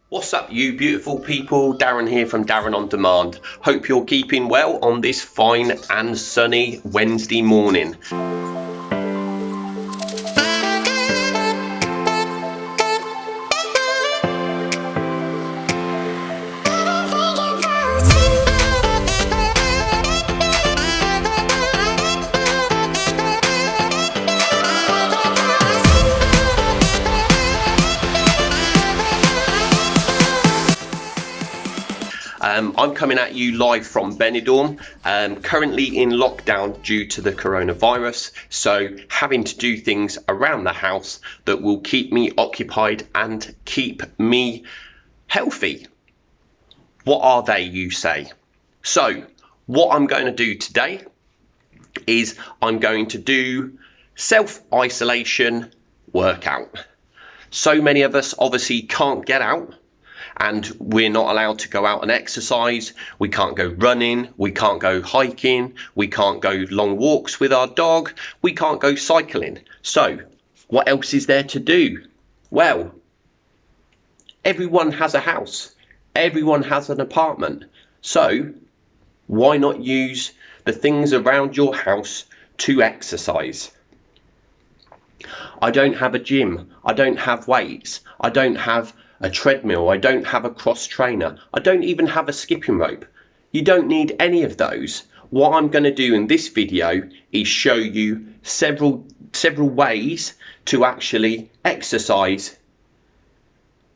What's up, you beautiful people? Darren here from Darren On Demand. Hope you're keeping well on this fine and sunny Wednesday morning. I'm coming at you live from BENIDORM, currently in lockdown due to the coronavirus, so having to do things around the house that will keep me occupied and keep me healthy. What are they, you say? So what I'm going to do today is I'm going to do self-isolation workout. So many of us obviously can't get out, and we're not allowed to go out and exercise. We can't go running, we can't go hiking, we can't go long walks with our dog, we can't go cycling. So what else is there to do? Well, everyone has a house, everyone has an apartment, so why not use the things around your house to exercise? I don't have a gym, I don't have weights, I don't have a treadmill, I don't have a cross trainer, I don't even have a skipping rope. You don't need any of those. What I'm going to do in this video is show you several ways to actually exercise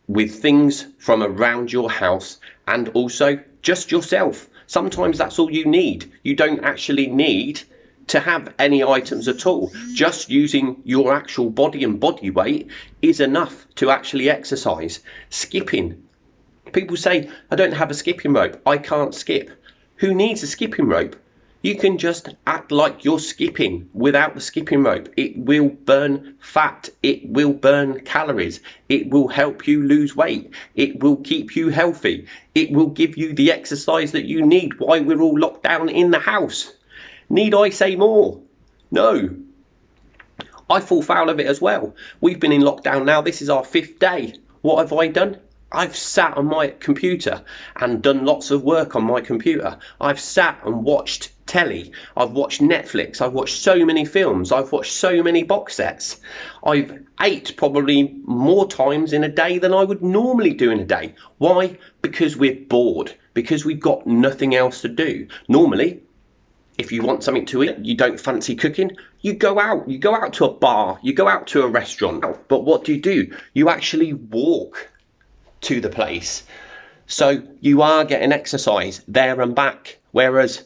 with things from around your house and also just yourself. Sometimes that's all you need. You don't actually need to have any items at all. Just using your actual body and body weight is enough to actually exercise. Skipping. People say, I don't have a skipping rope, I can't skip. Who needs a skipping rope? You can just act like you're skipping without the skipping rope. It will burn fat, it will burn calories, it will help you lose weight, it will keep you healthy, it will give you the exercise that you need while we're all locked down in the house. Need I say more? No. I fall foul of it as well. We've been in lockdown now. This is our 5th day. What have I done? I've sat on my computer and done lots of work on my computer. I've sat and watched telly. I've watched Netflix. I've watched so many films. I've watched so many box sets. I've ate probably more times in a day than I would normally do in a day. Why? Because we're bored. Because we've got nothing else to do. Normally, if you want something to eat, you don't fancy cooking, you go out to a bar, you go out to a restaurant. But what do? You actually walk to the place. So you are getting exercise there and back. Whereas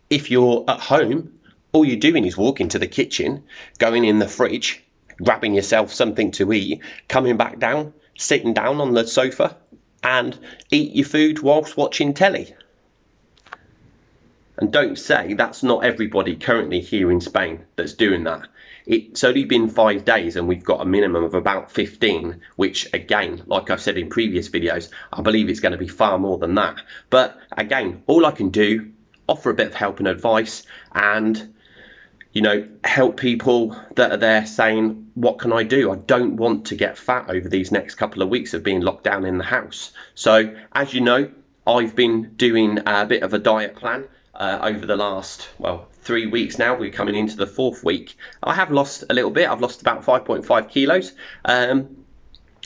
if you're at home, all you're doing is walking to the kitchen, going in the fridge, grabbing yourself something to eat, coming back down, sitting down on the sofa and eat your food whilst watching telly. And don't say that's not everybody currently here in Spain that's doing that. It's only been 5 days and we've got a minimum of about 15, which again, like I've said in previous videos, I believe it's going to be far more than that. But again, all I can do, offer a bit of help and advice and, you know, help people that are there saying, what can I do? I don't want to get fat over these next couple of weeks of being locked down in the house. So as you know, I've been doing a bit of a diet plan. Over the last, 3 weeks now. We're coming into the 4th week. I have lost a little bit. I've lost about 5.5 kilos.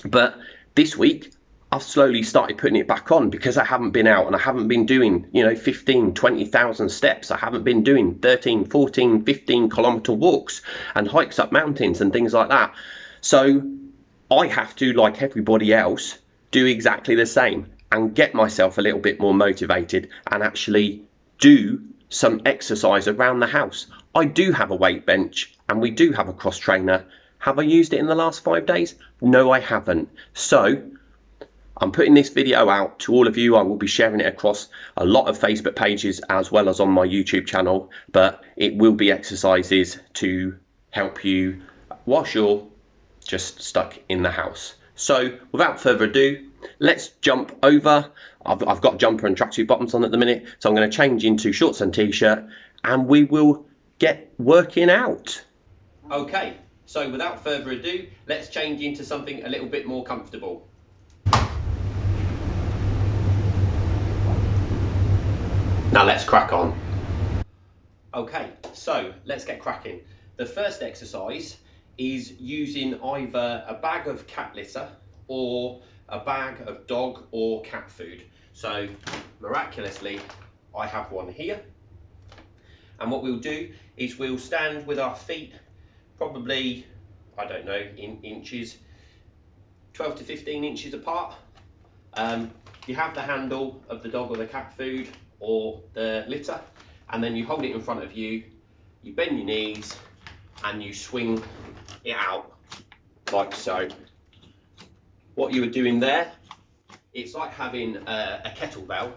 But this week, I've slowly started putting it back on because I haven't been out and I haven't been doing, 15, 20,000 steps. I haven't been doing 13, 14, 15 kilometer walks and hikes up mountains and things like that. So I have to, like everybody else, do exactly the same and get myself a little bit more motivated and actually do some exercise around the house. I do have a weight bench and we do have a cross trainer. Have I used it in the last 5 days? No, I haven't. So I'm putting this video out to all of you. I will be sharing it across a lot of Facebook pages as well as on my YouTube channel, but it will be exercises to help you whilst you're just stuck in the house. So without further ado, let's jump over. I've got jumper and tracksuit bottoms on at the minute, so I'm going to change into shorts and t-shirt and we will get working out. Okay, so without further ado, let's change into something a little bit more comfortable. Now let's crack on. Okay, so let's get cracking. The first exercise is using either a bag of cat litter or a bag of dog or cat food. So miraculously, I have one here. And what we'll do is we'll stand with our feet probably, I don't know, in inches, 12 to 15 inches apart. You have the handle of the dog or the cat food or the litter, and then you hold it in front of you, you bend your knees and you swing it out like so. What you were doing there, it's like having a kettlebell,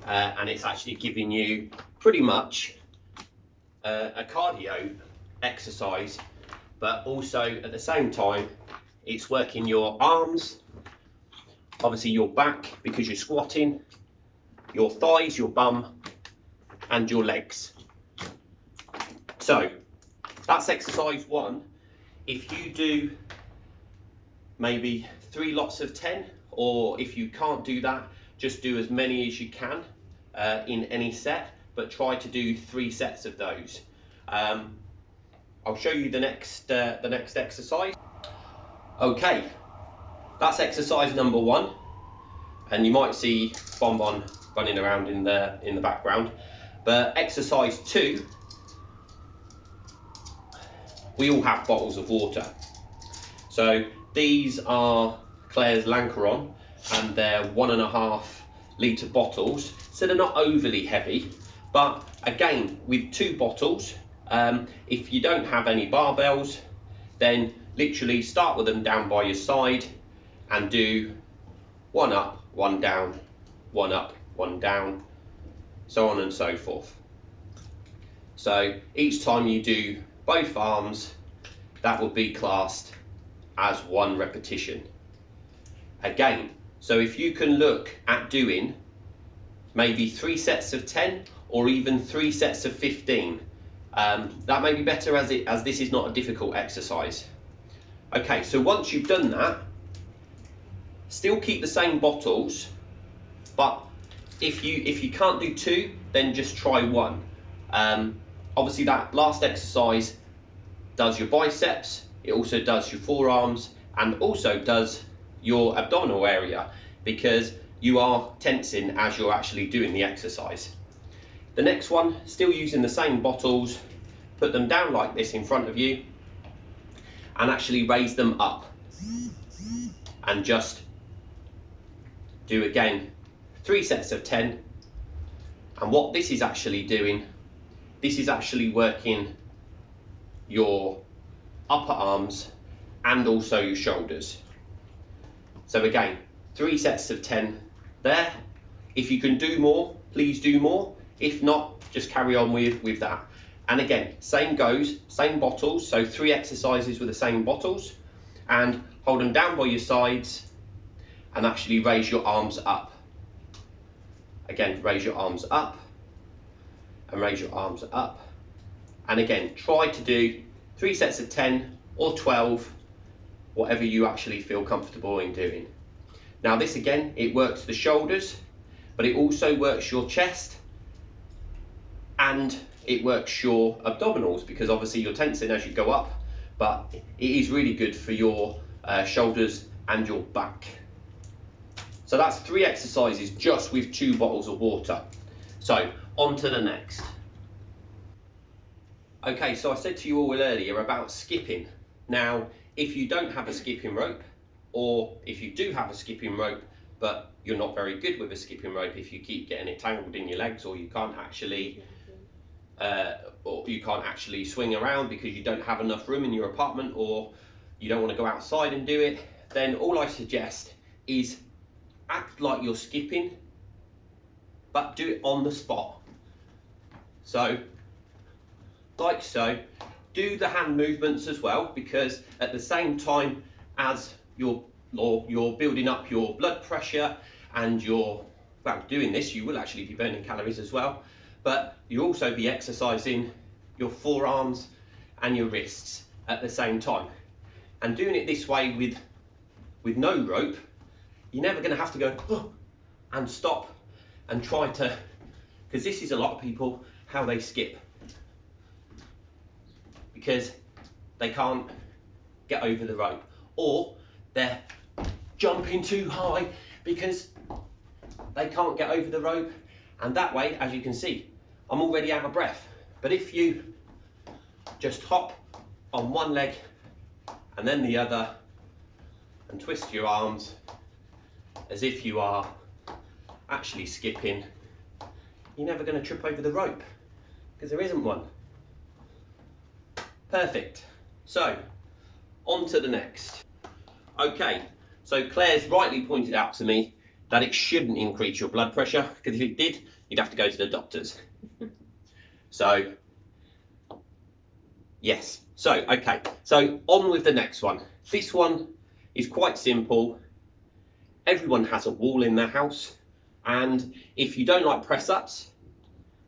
and it's actually giving you pretty much a cardio exercise, but also at the same time it's working your arms, obviously your back because you're squatting, your thighs, your bum and your legs. So that's exercise 1. If you do maybe 3 lots of 10, or if you can't do that, just do as many as you can in any set, but try to do 3 sets of those. I'll show you the next exercise. Okay, that's exercise number 1, and you might see Bonbon running around in the background. But exercise 2, we all have bottles of water. So these are Claire's Lancaron, and they're 1.5 litre bottles, so they're not overly heavy. But again, with 2 bottles, if you don't have any barbells, then literally start with them down by your side and do 1 up, 1 down, 1 up, 1 down, so on and so forth. So each time you do both arms, that will be classed as 1 repetition. Again, so if you can look at doing maybe 3 sets of 10 or even 3 sets of 15, that may be better as this is not a difficult exercise. Okay, so once you've done that, still keep the same bottles, but if you can't do 2, then just try 1. Obviously that last exercise does your biceps, it also does your forearms, and also does your abdominal area, because you are tensing as you're actually doing the exercise. The next one, still using the same bottles, put them down like this in front of you and actually raise them up, and just do again 3 sets of 10. And what this is actually doing, this is actually working your upper arms and also your shoulders. So again, 3 sets of 10 there. If you can do more, please do more. If not, just carry on with that. And again, same goes, same bottles, so 3 exercises with the same bottles, and hold them down by your sides and actually raise your arms up. Again, raise your arms up and raise your arms up. And again, try to do 3 sets of 10 or 12, whatever you actually feel comfortable in doing. Now this again, it works the shoulders, but it also works your chest, and it works your abdominals, because obviously you're tensing as you go up, but it is really good for your shoulders and your back. So that's 3 exercises just with 2 bottles of water. So on to the next. Okay, so I said to you all earlier about skipping. Now, if you don't have a skipping rope, or if you do have a skipping rope, but you're not very good with a skipping rope, if you keep getting it tangled in your legs, or you can't actually swing around because you don't have enough room in your apartment, or you don't want to go outside and do it, then all I suggest is act like you're skipping, but do it on the spot. So, like so, do the hand movements as well, because at the same time as you're building up your blood pressure and you're doing this, you will actually be burning calories as well, but you'll also be exercising your forearms and your wrists at the same time. And doing it this way with no rope, you're never going to have to go and stop and try to because this is a lot of people how they skip, because they can't get over the rope, or they're jumping too high because they can't get over the rope, and that way, as you can see, I'm already out of breath. But if you just hop on one leg and then the other and twist your arms as if you are actually skipping, you're never going to trip over the rope because there isn't one. Perfect. So on to the next. Okay, so Claire's rightly pointed out to me that it shouldn't increase your blood pressure, because if it did, you'd have to go to the doctors. So yes, so okay, so on with the next one. This one is quite simple. Everyone has a wall in their house, and if you don't like press ups,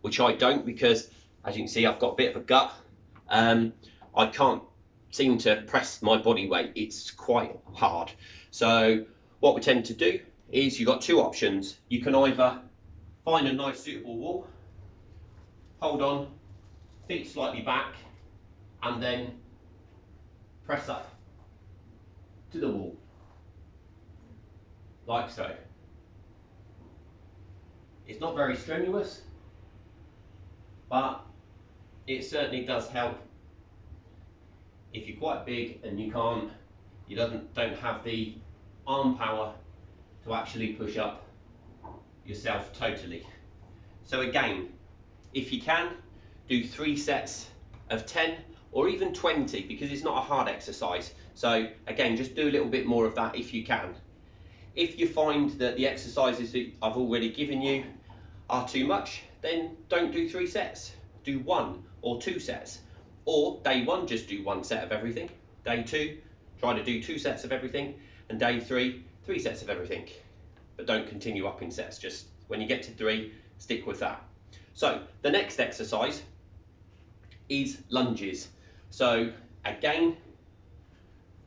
which I don't, because as you can see I've got a bit of a gut, I can't seem to press my body weight. It's quite hard. So what we tend to do is you've got two options. You can either find a nice suitable wall, hold on, feet slightly back, and then press up to the wall, like so. It's not very strenuous, but it certainly does help if you're quite big and you don't have the arm power to actually push up yourself totally. So again, if you can, do 3 sets of 10 or even 20, because it's not a hard exercise. So again, just do a little bit more of that if you can. If you find that the exercises that I've already given you are too much, then don't do 3 sets. Do 1 or 2 sets. Or day 1, just do 1 set of everything. Day 2, try to do 2 sets of everything. And day 3, 3 sets of everything. But don't continue up in sets. Just when you get to 3, stick with that. So the next exercise is lunges. So again,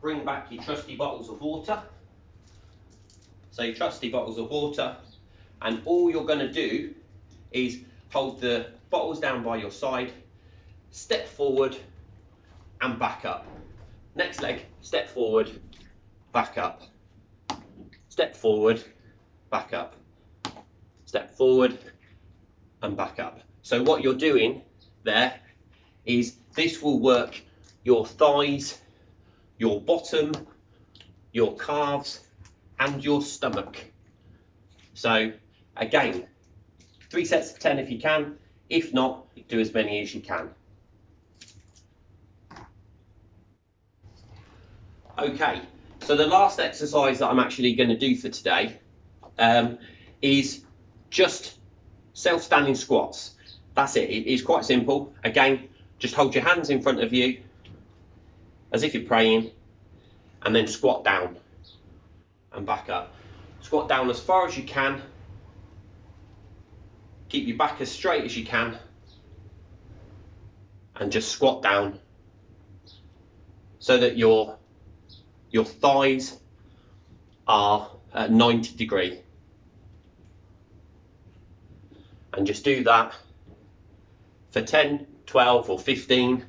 bring back your trusty bottles of water. So your trusty bottles of water, and all you're going to do is hold the bottles down by your side, step forward and back up. Next leg, step forward, back up. Step forward, back up. Step forward and back up. So what you're doing there is this will work your thighs, your bottom, your calves and your stomach. So again, 3 sets of 10 if you can. If not, do as many as you can. Okay, so the last exercise that I'm actually going to do for today is just self-standing squats. That's it. It is quite simple. Again, just hold your hands in front of you as if you're praying, and then squat down and back up. Squat down as far as you can. Keep your back as straight as you can, and just squat down so that your thighs are at 90 degrees. And just do that for 10, 12 or 15,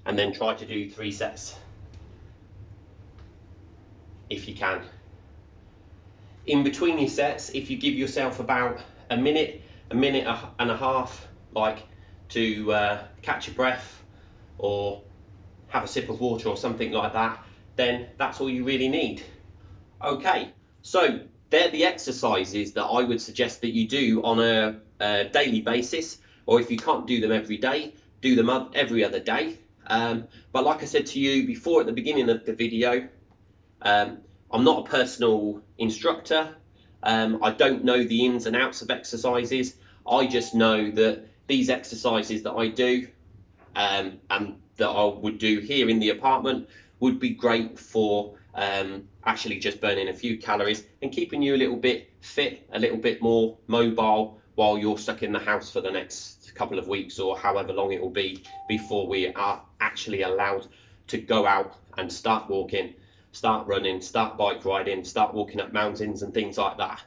and then try to do 3 sets if you can. In between your sets, if you give yourself about a minute and a half, like to catch your breath or have a sip of water or something like that, then that's all you really need. Okay, so they're the exercises that I would suggest that you do on a daily basis, or if you can't do them every day, do them every other day. But like I said to you before at the beginning of the video, I'm not a personal instructor. I don't know the ins and outs of exercises. I just know that these exercises that I do and that I would do here in the apartment would be great for actually just burning a few calories and keeping you a little bit fit, a little bit more mobile while you're stuck in the house for the next couple of weeks or however long it will be before we are actually allowed to go out and start walking, start running, start bike riding, start walking up mountains and things like that.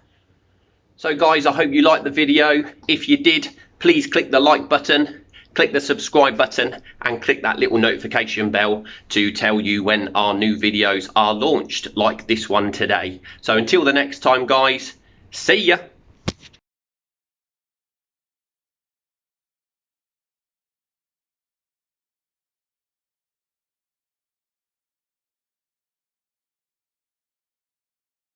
So guys, I hope you liked the video. If you did, please click the like button, click the subscribe button, and click that little notification bell to tell you when our new videos are launched, like this one today. So until the next time guys, see ya.